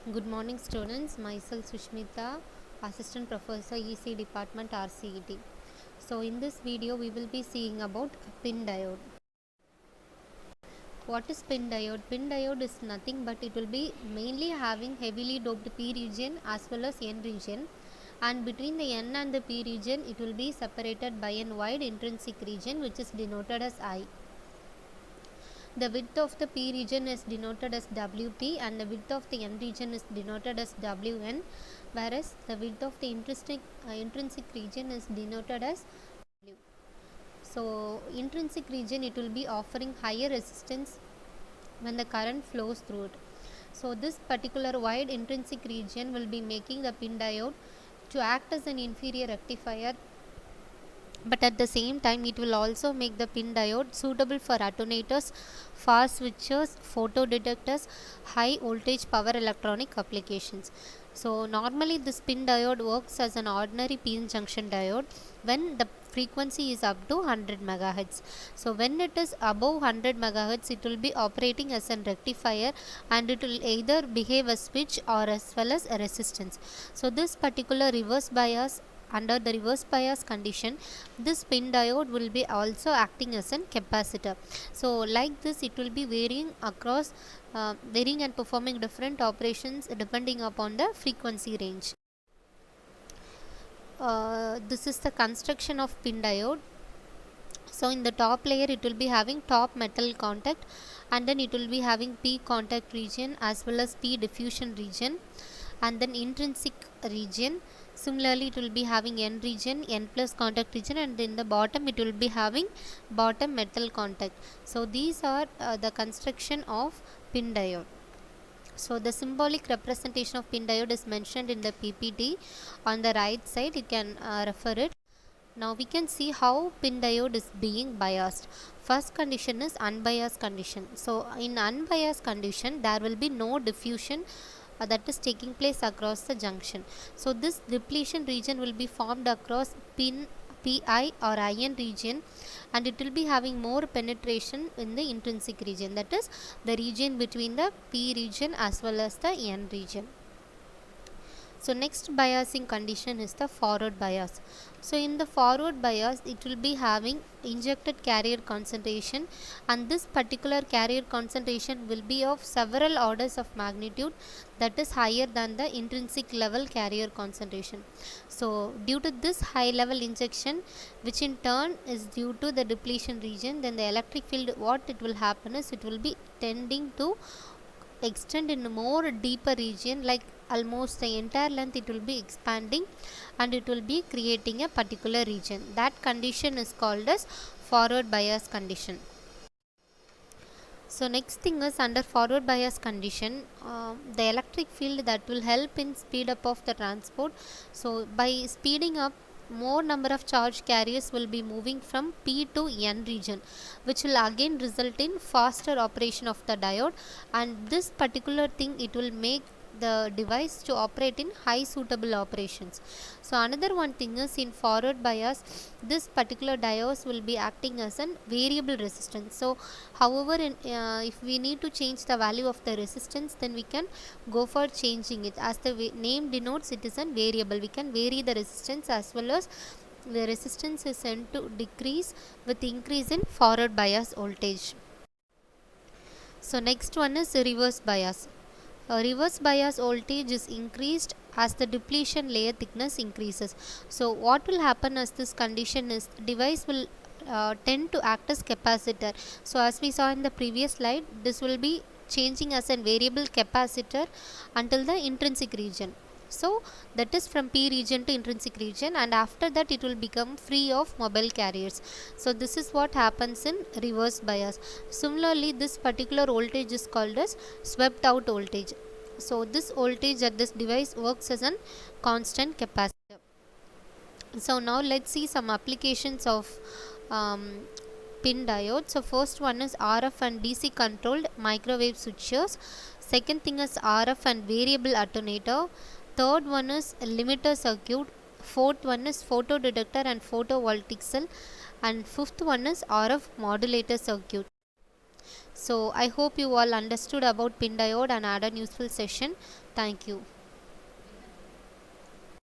Good morning students, myself Sushmita, Assistant Professor EC Department RCET. So in this video we will be seeing about PIN diode. What is PIN diode? PIN diode is nothing but it will be mainly having heavily doped P region as well as N region, and between the N and the P region it will be separated by a wide intrinsic region which is denoted as I. The width of the P region is denoted as WP and the width of the N region is denoted as WN, whereas the width of the intrinsic region is denoted as W. So intrinsic region, it will be offering higher resistance when the current flows through it. So this particular wide intrinsic region will be making the PIN diode to act as an inferior rectifier, but at the same time it will also make the PIN diode suitable for attenuators, fast switches, photo detectors, high voltage power electronic applications. So normally this PIN diode works as an ordinary PN junction diode when the frequency is up to 100 MHz. So when it is above 100 MHz, it will be operating as a rectifier and it will either behave as switch or as well as a resistance. So this particular reverse bias, under the reverse bias condition, this PIN diode will be also acting as a capacitor. So like this it will be varying across varying and performing different operations depending upon the frequency range. This is the construction of PIN diode. So in the top layer it will be having top metal contact, and then it will be having P contact region as well as P diffusion region, and then intrinsic region. Similarly it will be having N region, N plus contact region, and in the bottom it will be having bottom metal contact. So these are the construction of PIN diode. So the symbolic representation of PIN diode is mentioned in the PPT on the right side. You can refer it. Now we can see how PIN diode is being biased. First condition is unbiased condition. So in unbiased condition there will be no diffusion that is taking place across the junction. So this depletion region will be formed across PIN, PI or IN region, and it will be having more penetration in the intrinsic region, that is the region between the P region as well as the N region. So next biasing condition is the forward bias. So in the forward bias it will be having injected carrier concentration, and this particular carrier concentration will be of several orders of magnitude that is higher than the intrinsic level carrier concentration. So due to this high level injection, which in turn is due to the depletion region, then the electric field, what it will happen is it will be tending to extend in a more deeper region, like almost the entire length it will be expanding and it will be creating a particular region. That condition is called as forward bias condition. So next thing is, under forward bias condition, the electric field that will help in speed up of the transport. So by speeding up, more number of charge carriers will be moving from P to N region, which will again result in faster operation of the diode, and this particular thing it will make the device to operate in high suitable operations. So another one thing is, in forward bias this particular diodes will be acting as a variable resistance. So however if we need to change the value of the resistance, then we can go for changing it. As the name denotes, it is a variable. We can vary the resistance as well as the resistance is sent to decrease with increase in forward bias voltage. So next one is reverse bias. Reverse bias voltage is increased as the depletion layer thickness increases. So what will happen as this condition is, device will tend to act as capacitor. So as we saw in the previous slide, this will be changing as a variable capacitor until the intrinsic region. So that is from P region to intrinsic region, and after that it will become free of mobile carriers. So this is what happens in reverse bias. Similarly, this particular voltage is called as swept out voltage. So this voltage at this device works as a constant capacitor. So now let's see some applications of PIN diode. So first one is RF and DC controlled microwave switches. Second thing is RF and variable attenuator. Third one is limiter circuit. Fourth one is photo detector and photovoltaic cell, and fifth one is RF modulator circuit. So I hope you all understood about pin diode and had a useful session. Thank you.